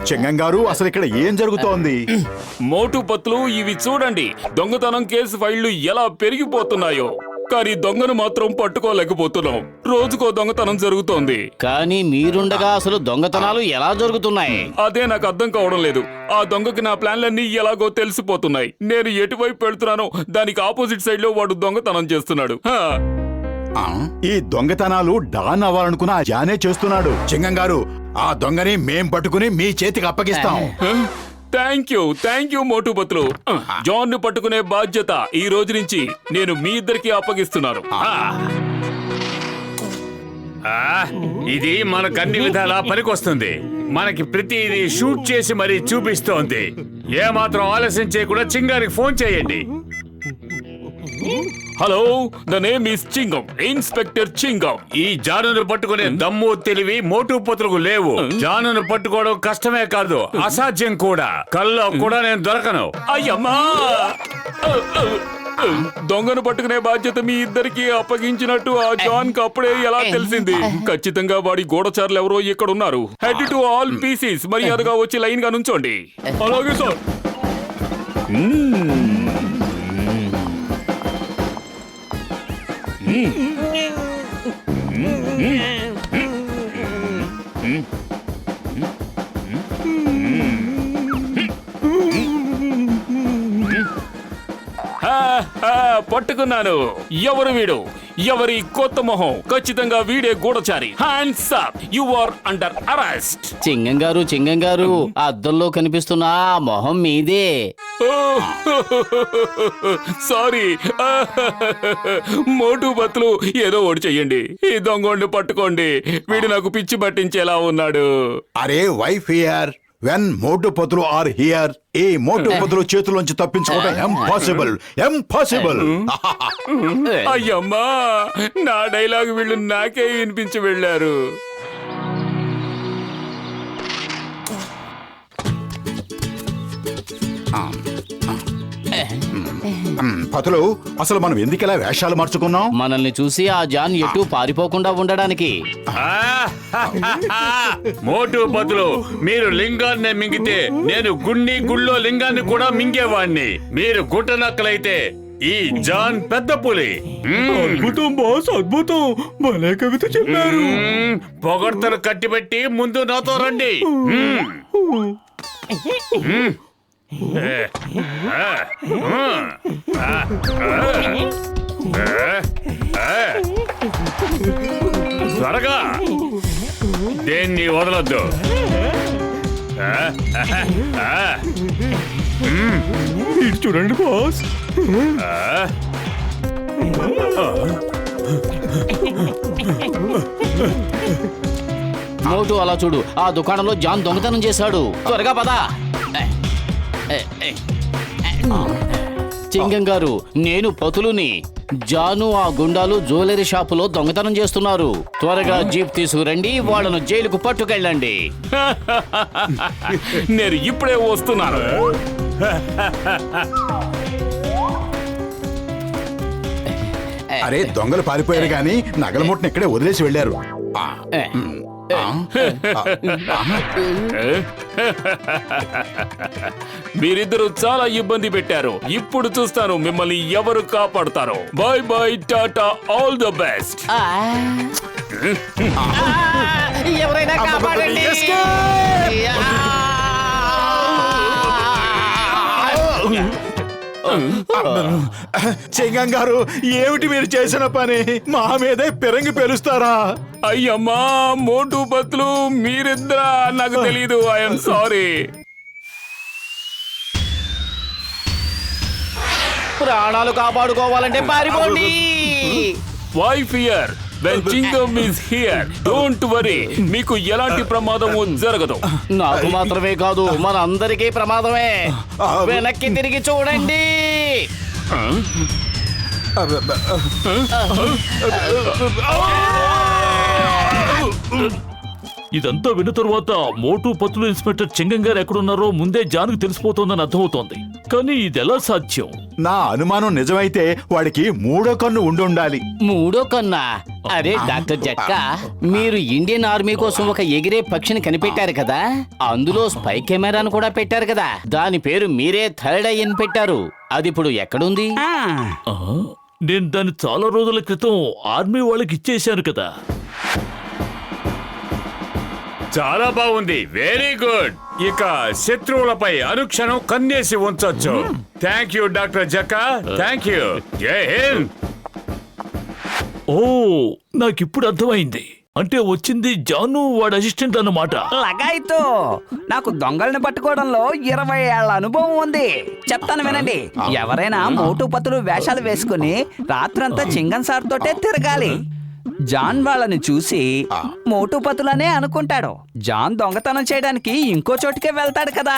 చెంగంగారు, అసలు ఇక్కడ ఏం జరుగుతోంది? మోటు పత్లు, ఇవి చూడండి. దొంగతనం కేసు ఫైళ్లు ఎలా పెరిగిపోతున్నాయో. కానీ దొంగను మాత్రం పట్టుకోలేకపోతున్నాం. రోజుకో దొంగతనం జరుగుతోంది. కానీ మీరుండగా అసలు దొంగతనాలు ఎలా జరుగుతున్నాయి? అదే నాకు అర్థం కావడం లేదు. ఆ దొంగకి నా ప్లాన్లన్నీ ఎలాగో తెలిసిపోతున్నాయి. నేను ఎటువైపు వెళ్తున్నానో దానికి ఆపోజిట్ సైడ్ లో వాడు దొంగతనం చేస్తున్నాడు. ఈ దొంగతనాలు డాన్ అవ్వాలనుకున్న ఆ జానే చేస్తున్నాడు. చెంగంగారు, ఆ దొంగని మేం పట్టుకుని మీ చేతికి అప్పగిస్తాం. Thank you Motu Patlu. John ను పట్టుకునే బాధ్యత ఈ రోజు నుంచి నేను మీ ఇద్దరికి అప్పగిస్తున్నాను. ఇది మనకు అన్ని విధాలా పనికొస్తుంది. మనకి ప్రతిదీ షూట్ చేసి మరీ చూపిస్తోంది. ఏమాత్రం ఆలస్యం చేయకుండా చింగారికి ఫోన్ చేయండి. Hello, the name is చింగం, inspector చింగం. ఈ జానును పట్టుకునే దమ్ము తెలివి మోటు పత్రుకు లేవు. జానును పట్టుకోవడం కష్టమే కాదు, అసాధ్యం కూడా. కల్లో కూడా నేను దొరకను. అయ్యమ్మా, దొంగను పట్టుకునే బాధ్యత మీ ఇద్దరికి అప్పగించినట్టు ఆ జాన్ కు అప్పుడే ఎలా తెలిసింది? ఖచ్చితంగా వాడి గూఢచారులు ఎవరో ఇక్కడ ఉన్నారు. హెడ్ టు ఆల్ పీసెస్, మర్యాదగా వచ్చి లైన్ గా నుంచోండి. అలాగే సార్. పట్టుకున్నాను. ఎవరు వీడు? ఎవరి కొత్త మొహం? ఖచ్చితంగా వీడే గూఢచారి. Hands up, you are under arrest. Chingam గారు, అద్దంలో కనిపిస్తున్న ఆ మొహం మీదే. సారీ. మోటు పత్లు, ఏదో ఒకటి చెయ్యండి. ఈ దొంగోడిని పట్టుకోండి. వీడు నాకు పిచ్చి పట్టించేలా ఉన్నాడు. అరే why fear, when Motu Patlu are here, ఈ మోటు పత్రులు చేతుల్లోంచి తప్పించుకోవడం ఇంపాసిబుల్. అయ్యమ్మా, నా డైలాగ్ వీళ్ళు నాకే వినిపించి వెళ్ళారు. పతులు, అసలు మనం ఎందుకు వేషాలు మార్చుకున్నాం? మనల్ని చూసి ఆ జాన్ ఎటు పారిపోకుండా ఉండడానికి. మోటు పత్రులు, మీరు లింగాన్ని మింగితే నేను గుళ్ళో లింగాన్ని కూడా మింగేవాణ్ణి. మీరు గుట్టనక్కలైతే ఈ జాన్ పెద్ద పులి. అద్భుతం బాస్, అద్భుతం. భలే కవిత చెప్పారు. పొగడ్తలు కట్టిపెట్టి ముందు నాతో రండి. త్వరగా, దేన్ని వదలొద్దు. చూడండి బాస్. మోటు, అలా చూడు. ఆ దుకాణంలో జాన్ దొంగతనం చేశాడు. త్వరగా పదా. చింగం గారు, నేను పతులుని. జాను ఆ గుండాలు జ్యువెలరీ షాపులో దొంగతనం చేస్తున్నారు. త్వరగా జీప్ తీసుకురండి, వాళ్ళను జైలుకు పట్టుకెళ్ళండి. నేను ఇప్పుడే వస్తున్నాను. అరే, దొంగలు పారిపోయారు గాని నగల మూటను ఇక్కడే వదిలేసి వెళ్ళారు. మీరిద్దరూ చాలా ఇబ్బంది పెట్టారు. ఇప్పుడు చూస్తాను మిమ్మల్ని ఎవరు కాపాడుతారో. Bye bye, tata, all the best. ఎవరైనా కాపాడండి. చెంగం గారు, ఏమిటి మీరు చేసిన పని? మా మీదే పిరంగి పేలుస్తారా? అయ్యమ్మా, మోటు పత్లు, మీరిద్దరా? నాకు తెలీదు. I'm sorry. ప్రాణాలు కాపాడుకోవాలంటే పారిపోండి. Why fear? When Chingam is here, don't worry. మీకు ఎలాంటి ప్రమాదము జరగదు. నాకు మాత్రమే కాదు, మన అందరికీ ప్రమాదమే. వెనక్కి తిరిగి చూడండి. ఇదంతా విన్న తరువాత మోటు పత్తులు ఇన్స్పెక్టర్ చెంగం గారు ఎక్కడున్నారో ముందే జాన్కు తెలిసిపోతోందని అర్థమవుతోంది. కానీ ఇదెలా సాధ్యం? నా అనుమానం నిజమైతే వాడికి మూడో కన్ను ఉండాలి. మూడో కన్నా? అరే డాక్టర్ జక్క, మీరు ఇండియన్ ఆర్మీ కోసం ఒక ఎగిరే పక్షిని కనిపెట్టారు కదా, అందులో స్పై కెమెరాను కూడా పెట్టారు కదా, దాని పేరు మీరే థర్డ్ ఐ అని పెట్టారు. అది ఇప్పుడు ఎక్కడుంది? ఆ, నేను దాన్ని చాలా రోజుల క్రితం ఆర్మీ వాళ్ళకి ఇచ్చేశాను కదా. చాలా బాగుంది, వెరీ గుడ్. ఇక శత్రువులపై అనుక్షణం కన్నేసి ఉంచొచ్చు. Thank you doctor Jakka, thank you. జై హింద్. ఓ, నాకిప్పుడు అర్థమైంది. అంటే వచ్చింది జాను వాడి అసిస్టెంట్ అన్నమాట. లగాయితో నాకు దొంగల్ని పట్టుకోవడంలో 20 ఏళ్ల అనుభవం ఉంది. చెప్తాను వినండి. ఎవరైనా మోటు పతులు వేషాలు వేసుకుని రాత్రంతా చింగన్ సార్ తోటే తిరగాలి. జాన్ వాళ్ళని చూసి మోటు పతులనే అనుకుంటాడు. జాన్ దొంగతనం చేయడానికి ఇంకో చోటుకే వెళ్తాడు కదా,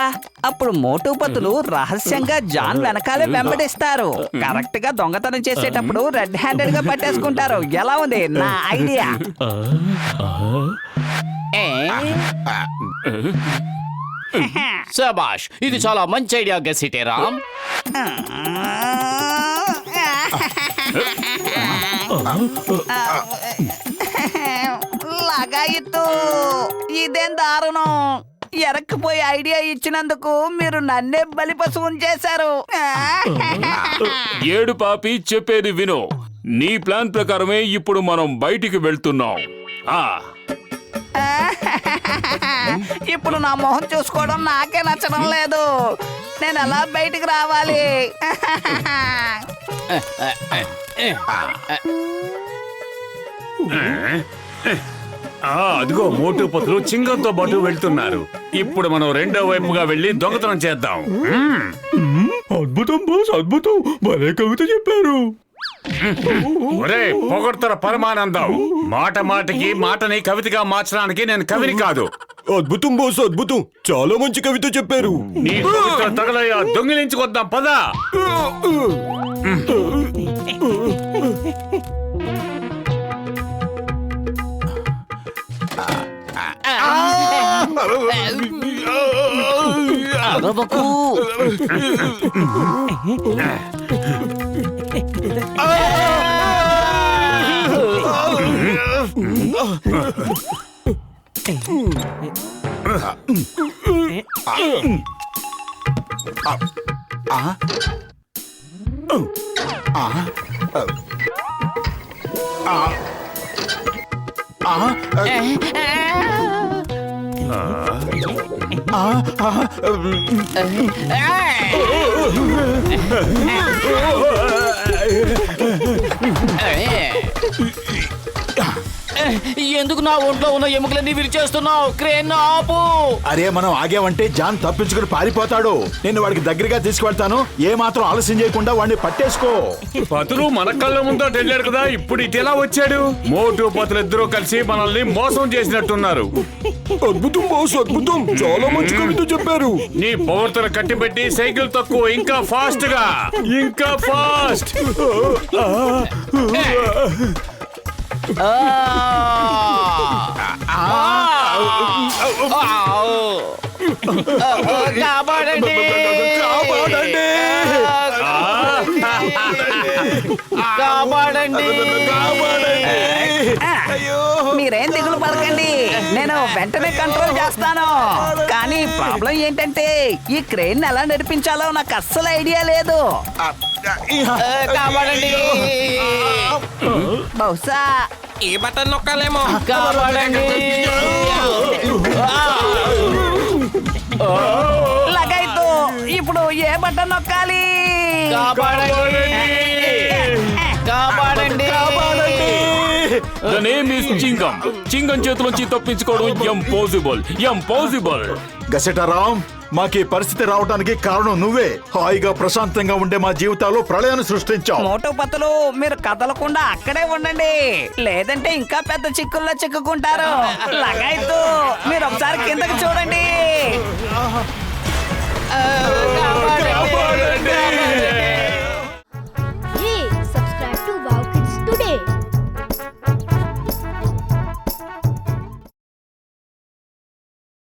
అప్పుడు మోటు పతులు రహస్యంగా జాన్ వెనకాలే వెంబడిస్తారు. కరెక్ట్ గా దొంగతనం చేసేటప్పుడు రెడ్ హ్యాండెడ్ గా పట్టేసుకుంటారు. ఎలా ఉంది నా ఐడియా? శబాష్, ఇది చాలా మంచి ఐడియా గసిటే రామ్. లగాయితూ ఇదేం దారుణం. ఎరక్కిపోయి ఐడియా ఇచ్చినందుకు మీరు నన్నే బలిపశు ఉంచేశారు. ఏడు పాపి, చెప్పేది విను. నీ ప్లాన్ ప్రకారమే ఇప్పుడు మనం బయటికి వెళ్తున్నాం. ఇప్పుడు నా మొహం చూసుకోవడం నాకే నచ్చడం లేదు. నేను ఎలా బయటికి రావాలి? అదిగో మోటు పతులు చింగంతో పాటు వెళ్తున్నారు. ఇప్పుడు మనం రెండో వైపుగా వెళ్లి దొంగతనం చేద్దాం. అద్భుతం బాస్, అద్భుతం. భలే కవిత చెప్పారు. ఒరే పొగడ్తల పరమానందం, మాట మాటకి మాటని కవితగా మార్చడానికి నేను కవిని కాదు. అద్భుతం బాస్, అద్భుతం. చాలా మంచి కవిత చెప్పారు. నీ పవిత్ర తగలయ్యా, దొంగిలించుకొద్దాం పదా. అరవకు. ఎందుకు నా ఒంట్లో ఉన్న ఎముకలన్నీ విరిచేస్తున్నావు? క్రేన్ ఆపు. అరే మనం ఆగామంటే జాన్ తప్పించుకుని పారిపోతాడు. నేను వాడికి దగ్గరగా తీసుకువెళ్తాను. ఏ మాత్రం ఆలస్యం చేయకుండా వాడిని పట్టేసుకో. పతులు మన కళ్ళ ముందో వెళ్ళాడు కదా, ఇప్పుడు ఇటు ఎలా వచ్చాడు? మోటు పతులు ఇద్దరూ కలిసి మనల్ని మోసం చేసినట్టున్నారు. అద్భుతం బాస్, అద్భుతం. చాలా మంచి కవిత చెప్పారు. నీ పవర్తను కట్టిపెట్టి సైకిల్ తక్కువ, ఇంకా ఫాస్ట్ గా, ఇంకా ఫాస్ట్. కాపాడండి, కాపాడండి. మీరేం దిగులు పడకండి, నేను వెంటనే కంట్రోల్ చేస్తాను. కానీ ప్రాబ్లం ఏంటంటే ఈ క్రెయిన్ ఎలా నడిపించాలో నాకు అస్సలు ఐడియా లేదు. కాపాడండి, బహుశా ఈ బటన్ నొక్కాలేమో. కాపాడండి. లగాయితో ఇప్పుడు ఏ బటన్ నొక్కాలి? కాపాడండి, కాపాడండి. The name is చింగం. చింగం చేతిలోంచి తప్పించుకోవడం ఇంపాసిబుల్, ఇంపాసిబుల్. గసెటరాం, మాకీ పరిస్థితి రావడానికి కారణం నువ్వే. హాయిగా ప్రశాంతంగా ఉండే మా జీవితాల్లో ప్రళయాన్ని సృష్టించావు. మోటో పతులు మీరు కదలకుండా అక్కడే ఉండండి, లేదంటే ఇంకా పెద్ద చిక్కుల్లో చిక్కుకుంటారు. లగాయితూ మీరు ఒకసారి కిందకి చూడండి. కాపాడండి.